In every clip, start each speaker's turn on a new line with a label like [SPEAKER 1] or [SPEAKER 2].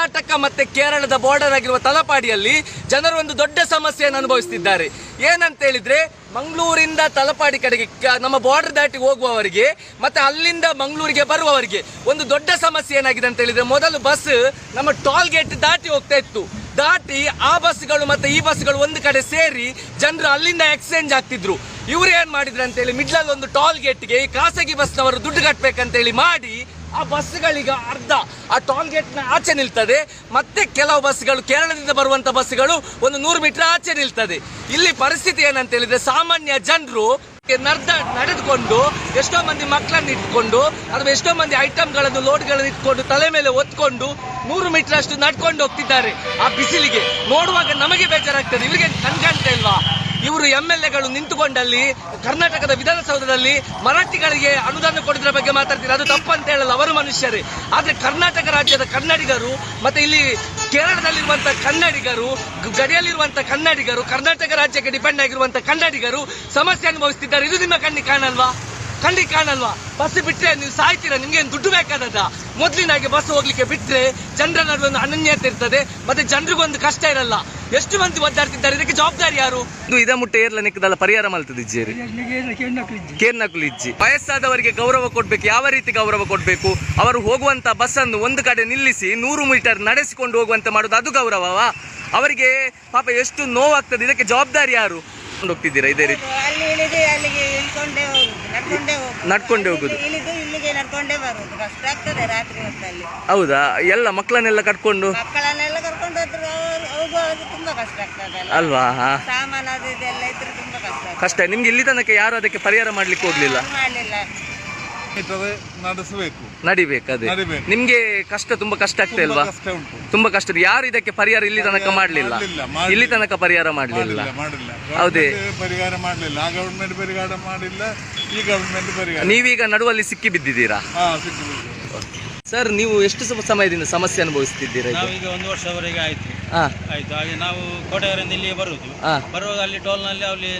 [SPEAKER 1] ಕರ್ನಾಟಕ ಮತ್ತೆ ಕೇರಳದ ಬಾರ್ಡರ್ ಆಗಿರುವ ತಲಪಾಡಿಯಲ್ಲಿ ಜನರು ಒಂದು ದೊಡ್ಡ ಸಮಸ್ಯೆಯನ್ನು ಅನುಭವಿಸುತ್ತಿದ್ದಾರೆ. ಏನಂತ ಹೇಳಿದ್ರೆ, ಮಂಗಳೂರಿಂದ ತಲಪಾಡಿ ಕಡೆಗೆ ನಮ್ಮ ಬಾರ್ಡರ್ ದಾಟಿ ಹೋಗುವವರಿಗೆ ಮತ್ತೆ ಅಲ್ಲಿಂದ ಮಂಗಳೂರಿಗೆ ಬರುವವರಿಗೆ ಒಂದು ದೊಡ್ಡ ಸಮಸ್ಯೆ ಏನಾಗಿದೆ ಅಂತ ಹೇಳಿದ್ರೆ, ಮೊದಲು ಬಸ್ ನಮ್ಮ ಟೋಲ್ ಗೇಟ್ ದಾಟಿ ಹೋಗ್ತಾ ಇತ್ತು. ದಾಟಿ ಆ ಬಸ್ಗಳು ಮತ್ತೆ ಈ ಬಸ್ಗಳು ಒಂದು ಕಡೆ ಸೇರಿ ಜನರು ಅಲ್ಲಿಂದ ಎಕ್ಸ್ಚೇಂಜ್ ಆಗ್ತಿದ್ರು. ಇವ್ರು ಏನ್ ಮಾಡಿದ್ರು ಅಂತ ಹೇಳಿ, ಮಿಡ್ಲಲ್ಲಿ ಒಂದು ಟೋಲ್ ಗೇಟ್ಗೆ ಈ ಖಾಸಗಿ ಬಸ್ನವರು ದುಡ್ಡು ಕಟ್ಟಬೇಕಂತ ಹೇಳಿ ಮಾಡಿ ಆ ಬಸ್ಗಳಿಗೆ ಅರ್ಧ ಆ ಟೋಲ್ ಗೇಟ್ ನ ಆಚೆ ನಿಲ್ತದೆ. ಮತ್ತೆ ಕೆಲವು ಬಸ್ಗಳು ಕೇರಳದಿಂದ ಬರುವಂತ ಬಸ್ಗಳು ಒಂದು 100 ಮೀಟರ್ ಆಚೆ ನಿಲ್ತದೆ. ಇಲ್ಲಿ ಪರಿಸ್ಥಿತಿ ಏನಂತ ಹೇಳಿದ್ರೆ, ಸಾಮಾನ್ಯ ಜನರು ನಡೆದುಕೊಂಡು ಎಷ್ಟೋ ಮಂದಿ ಮಕ್ಕಳನ್ನು ಇಟ್ಕೊಂಡು ಅಥವಾ ಎಷ್ಟೋ ಮಂದಿ ಐಟಮ್ಗಳನ್ನು ಲೋಡ್ಗಳನ್ನು ಇಟ್ಕೊಂಡು ತಲೆ ಮೇಲೆ ಒತ್ಕೊಂಡು 100 ಮೀಟರ್ ಅಷ್ಟು ನಡ್ಕೊಂಡು ಹೋಗ್ತಿದ್ದಾರೆ. ಆ ಬಿಸಿಲಿಗೆ ನೋಡುವಾಗ ನಮಗೆ ಬೇಜಾರಾಗ್ತದೆ. ಇವರಿಗೆ ಕಣ್ಕಾಣ್ತಾ ಇಲ್ವಾ? ಇವರು MLAಗಳು ನಿಂತುಕೊಂಡಲ್ಲಿ ಕರ್ನಾಟಕದ ವಿಧಾನಸೌಧದಲ್ಲಿ ಮರಾಠಿಗಳಿಗೆ ಅನುದಾನ ಕೊಡೋದ್ರ ಬಗ್ಗೆ ಮಾತಾಡ್ತಾರೆ. ಅದು ತಪ್ಪಂತ ಹೇಳಲ್ಲ, ಅವರು ಮನುಷ್ಯರೇ. ಆದ್ರೆ ಕರ್ನಾಟಕ ರಾಜ್ಯದ ಕನ್ನಡಿಗರು ಮತ್ತೆ ಇಲ್ಲಿ ಕೇರಳದಲ್ಲಿರುವಂತಹ ಕನ್ನಡಿಗರು, ಗಡಿಯಲ್ಲಿರುವಂತಹ ಕನ್ನಡಿಗರು, ಕರ್ನಾಟಕ ರಾಜ್ಯಕ್ಕೆ ಡಿಪೆಂಡ್ ಆಗಿರುವಂತಹ ಕನ್ನಡಿಗರು ಸಮಸ್ಯೆ ಅನುಭವಿಸ್ತಿದ್ದಾರೆ. ಇದು ನಿಮ್ಮ ಕಣ್ಣಿಗೆ ಕಾಣಲ್ವಾ? ಕಣ್ಣಿಗೆ ಕಾಣಲ್ವಾ? ಬಸ್ ಬಿಟ್ರೆ ನೀವು ಸಾಯ್ತೀರಾ? ನಿಮ್ಗೆ ದುಡ್ಡು ಬೇಕಾದದ? ಮೊದ್ಲಿನಾಗೆ ಬಸ್ ಹೋಗ್ಲಿಕ್ಕೆ ಬಿಟ್ರೆ ಜನರ ನಡುವೆ ಒಂದು ಅನನ್ಯತೆ ಇರ್ತದೆ, ಮತ್ತೆ ಜನರಿಗೊಂದು ಕಷ್ಟ ಇರಲ್ಲ. ಎಷ್ಟು ಮಂದಿ ಒದ್ದಾಡ್ತಿದ್ದಾರೆ, ಇದಕ್ಕೆ ಜವಾಬ್ದಾರಿ ಯಾರು? ಇದ ಮುಟ್ಟೆ ಏರ್ಲ ನಿಕ್ಕದಲ್ಲ ಪರಿಹಾರ ಮಲ್ತದಿಜ್ಜೇರಿ ಕೇರ್ನಕುಲು ಇಜ್ಜಿ. ವಯಸ್ಸಾದವರಿಗೆ ಗೌರವ ಕೊಡ್ಬೇಕು. ಯಾವ ರೀತಿ ಗೌರವ ಕೊಡ್ಬೇಕು? ಅವರು ಹೋಗುವಂತ ಬಸ್ ಅನ್ನು ಒಂದು ಕಡೆ ನಿಲ್ಲಿಸಿ 100 ಮೀಟರ್ ನಡೆಸಿಕೊಂಡು ಹೋಗುವಂತ ಮಾಡೋದು ಅದು ಗೌರವವಾ? ಅವರಿಗೆ ಪಾಪ ಎಷ್ಟು ನೋವಾಗ್ತದೆ. ಇದಕ್ಕೆ ಜವಾಬ್ದಾರಿ ಯಾರು? ಹೋಗ್ತಿದ್ದೀರಾ ಇದೇ ರೀತಿ ನಡ್ಕೊಂಡೇ ಹೋಗುದು? ಹೌದಾ? ಎಲ್ಲ ಮಕ್ಕಳನ್ನೆಲ್ಲ ಕಟ್ಕೊಂಡು ಅಲ್ವಾ? ಕಷ್ಟ. ನಿಮ್ಗೆ ಇಲ್ಲಿ ತನಕ ಯಾರು ಅದಕ್ಕೆ ಪರಿಹಾರ ಮಾಡ್ಲಿಕ್ಕೆ ಹೋಗ್ಲಿಲ್ಲ? ನಡಿಬೇಕು. ಅದೇ ನಿಮ್ಗೆ ಕಷ್ಟ, ತುಂಬಾ ಕಷ್ಟ ಆಗ್ತಾ ಇಲ್ವಾ? ತುಂಬಾ ಕಷ್ಟ. ಯಾರು ಇದಕ್ಕೆ ಪರಿಹಾರ ಇಲ್ಲಿ ತನಕ ಮಾಡ್ಲಿಲ್ಲ? ಇಲ್ಲಿ ತನಕ ಪರಿಹಾರ ಮಾಡ್ಲಿಲ್ಲ. ಹೌದೇ?
[SPEAKER 2] ಪರಿಹಾರ ಮಾಡಲಿಲ್ಲ. ಆ ಗವರ್ಮೆಂಟ್ ಪರಿಹಾರ ಮಾಡಿಲ್ಲ, ಈ ಗವರ್ಮೆಂಟ್ ಪರಿಹಾರ.
[SPEAKER 1] ನೀವೀಗ ನಡುವಲ್ಲಿ ಸಿಕ್ಕಿ ಬಿದ್ದಿದ್ದೀರಾ? ಸರ್, ನೀವು ಎಷ್ಟು ಸಮಯದಿಂದ ಸಮಸ್ಯೆ ಅನುಭವಿಸ್ತಿದ್ದೀರಾ?
[SPEAKER 3] ನಾವೀಗ 1 ವರ್ಷವರೆಗೆ ಆಯ್ತು. ಹಾಗೆ ನಾವು ಕೋಟೆಯವರಿಂದ ಇಲ್ಲಿಗೆ ಬರುವಾಗ ಅಲ್ಲಿ ಟೋಲ್ನಲ್ಲಿ ಅಲ್ಲಿ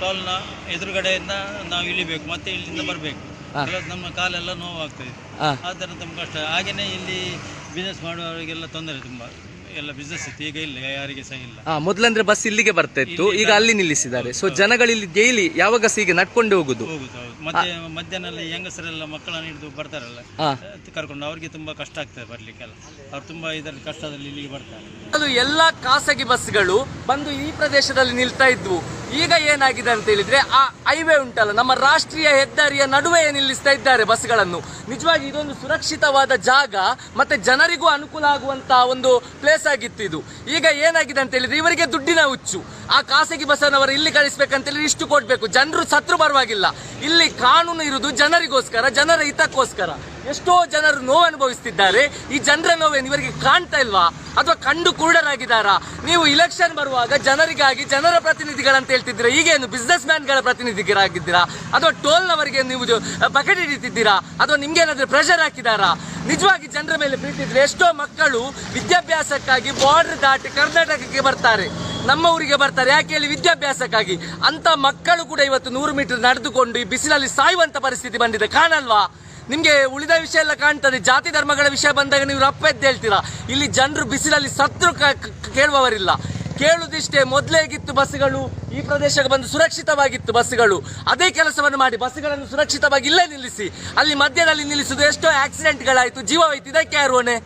[SPEAKER 3] ಟೋಲ್ನ ಎದುರುಗಡೆಯಿಂದ ನಾವು ಇಳಿಬೇಕು, ಮತ್ತೆ ಇಲ್ಲಿಂದ ಬರಬೇಕು. ನಮ್ಮ ಕಾಲೆಲ್ಲ ನೋವಾಗ್ತದೆ, ಆದ್ದರಿಂದ ತುಂಬ ಕಷ್ಟ. ಹಾಗೇನೆ ಇಲ್ಲಿ ಬಿಸ್ನೆಸ್ ಮಾಡುವವರಿಗೆಲ್ಲ ತೊಂದರೆ ತುಂಬ. ಎಲ್ಲ ಬಿಸ್ನೆಸ್ ಇತ್ತು, ಈಗ ಇಲ್ಲ, ಯಾರಿಗೆ ಸಹ ಇಲ್ಲ.
[SPEAKER 1] ಮೊದಲಂದ್ರೆ ಬಸ್ ಇಲ್ಲಿಗೆ ಬರ್ತಾ ಇತ್ತು, ಈಗ ಅಲ್ಲಿ ನಿಲ್ಲಿಸಿದ್ದಾರೆ. ಸೊ ಜನಗಳಿಲ್ಲಿ ಡೈಲಿ ಯಾವಾಗ ಹೀಗೆ ನಡ್ಕೊಂಡು ಹೋಗುದು?
[SPEAKER 3] ಮತ್ತೆ ಮಧ್ಯಾಹ್ನ ಹೆಂಗಸರೆಲ್ಲ ಮಕ್ಕಳನ್ನ ಹಿಡಿದು ಬರ್ತಾರಲ್ಲ ಕರ್ಕೊಂಡು, ಅವ್ರಿಗೆ ತುಂಬಾ ಕಷ್ಟ ಆಗ್ತದೆ ಬರ್ಲಿಕ್ಕೆಲ್ಲ. ಅವ್ರು ತುಂಬಾ ಇದರಲ್ಲಿ ಕಷ್ಟದಲ್ಲಿ ಇಲ್ಲಿಗೆ ಬರ್ತಾರೆ.
[SPEAKER 1] ಅದು ಎಲ್ಲಾ ಖಾಸಗಿ ಬಸ್ಗಳು ಬಂದು ಈ ಪ್ರದೇಶದಲ್ಲಿ ನಿಲ್ತಾ ಇದ್ವು. ಈಗ ಏನಾಗಿದೆ ಅಂತ ಹೇಳಿದ್ರೆ, ಆ ಹೈವೇ ಉಂಟಲ್ಲ, ನಮ್ಮ ರಾಷ್ಟ್ರೀಯ ಹೆದ್ದಾರಿಯ ನಡುವೆ ನಿಲ್ಲಿಸ್ತಾ ಇದ್ದಾರೆ ಬಸ್ಗಳನ್ನು. ನಿಜವಾಗಿ ಇದೊಂದು ಸುರಕ್ಷಿತವಾದ ಜಾಗ ಮತ್ತೆ ಜನರಿಗೂ ಅನುಕೂಲ ಆಗುವಂತ ಒಂದು ಪ್ಲೇಸ್ ಆಗಿತ್ತು ಇದು. ಈಗ ಏನಾಗಿದೆ ಅಂತ ಹೇಳಿದ್ರೆ, ಇವರಿಗೆ ದುಡ್ಡಿನ ಹುಚ್ಚು. ಆ ಖಾಸಗಿ ಬಸ್ಸನ್ನವರು ಇಲ್ಲಿ ಕಳಿಸ್ಬೇಕಂತ ಹೇಳಿ ಇಷ್ಟು ಕೊಡ್ಬೇಕು. ಜನರು ಸತ್ರು ಪರವಾಗಿಲ್ಲ. ಇಲ್ಲಿ ಕಾನೂನು ಇರುವುದು ಜನರಿಗೋಸ್ಕರ, ಜನರ ಹಿತಕ್ಕೋಸ್ಕರ. ಎಷ್ಟೋ ಜನರು ನೋವು ಅನುಭವಿಸ್ತಿದ್ದಾರೆ. ಈ ಜನರ ನೋವೇನು ಇವರಿಗೆ ಕಾಣ್ತಾ ಇಲ್ವಾ? ಅಥವಾ ಕಂಡು ಕುರುಡರಾಗಿದ್ದಾರಾ? ನೀವು ಇಲೆಕ್ಷನ್ ಬರುವಾಗ ಜನರಿಗಾಗಿ ಜನರ ಪ್ರತಿನಿಧಿಗಳಂತ ಹೇಳ್ತಿದ್ದೀರಾ, ಈಗೇನು ಬಿಸ್ನೆಸ್ ಮ್ಯಾನ್ಗಳ ಪ್ರತಿನಿಧಿಗಳಾಗಿದ್ದೀರಾ? ಅಥವಾ ಟೋಲ್ನವರಿಗೆ ನೀವು ಬಕೆಟ್ ಹಿಡಿತಿದ್ದೀರಾ? ಅಥವಾ ನಿಮ್ಗೇನಾದ್ರೂ ಪ್ರೆಷರ್ ಹಾಕಿದಾರಾ? ನಿಜವಾಗಿ ಜನರ ಮೇಲೆ ಪ್ರೀತಿ ಇದ್ರೆ ಎಷ್ಟೋ ಮಕ್ಕಳು ವಿದ್ಯಾಭ್ಯಾಸಕ್ಕಾಗಿ ಬಾರ್ಡರ್ ದಾಟಿ ಕರ್ನಾಟಕಕ್ಕೆ ಬರ್ತಾರೆ, ನಮ್ಮ ಊರಿಗೆ ಬರ್ತಾರೆ. ಯಾಕೆ ಹೇಳಿ? ವಿದ್ಯಾಭ್ಯಾಸಕ್ಕಾಗಿ. ಅಂತ ಮಕ್ಕಳು ಕೂಡ ಇವತ್ತು 100 ಮೀಟರ್ ನಡೆದುಕೊಂಡು ಈ ಬಿಸಿಲಲ್ಲಿ ಸಾಯುವಂತ ಪರಿಸ್ಥಿತಿ ಬಂದಿದೆ. ಕಾಣಲ್ವಾ ನಿಮ್ಗೆ? ಉಳಿದ ವಿಷಯ ಎಲ್ಲ ಕಾಣ್ತದೆ, ಜಾತಿ ಧರ್ಮಗಳ ವಿಷಯ ಬಂದಾಗ ನೀವು ರಪ್ಪ ಎದ್ದು ಹೇಳ್ತೀರಾ. ಇಲ್ಲಿ ಜನರು ಬಿಸಿಲಲ್ಲಿ ಸತ್ರು ಕೇಳುವವರಿಲ್ಲ. ಕೇಳುದಿಷ್ಟೇ, ಮೊದಲೇಗಿತ್ತು ಬಸ್ಗಳು ಈ ಪ್ರದೇಶಕ್ಕೆ ಬಂದು ಸುರಕ್ಷಿತವಾಗಿತ್ತು ಬಸ್ಗಳು. ಅದೇ ಕೆಲಸವನ್ನು ಮಾಡಿ ಬಸ್ಗಳನ್ನು ಸುರಕ್ಷಿತವಾಗಿ ಇಲ್ಲೇ ನಿಲ್ಲಿಸಿ. ಅಲ್ಲಿ ಮಧ್ಯದಲ್ಲಿ ನಿಲ್ಲಿಸುವುದು ಎಷ್ಟೋ ಆಕ್ಸಿಡೆಂಟ್ಗಳಾಯ್ತು, ಜೀವ ಹೋಯ್ತು. ಇದಕ್ಕೆ ಯಾರು ಹೊಣೆ?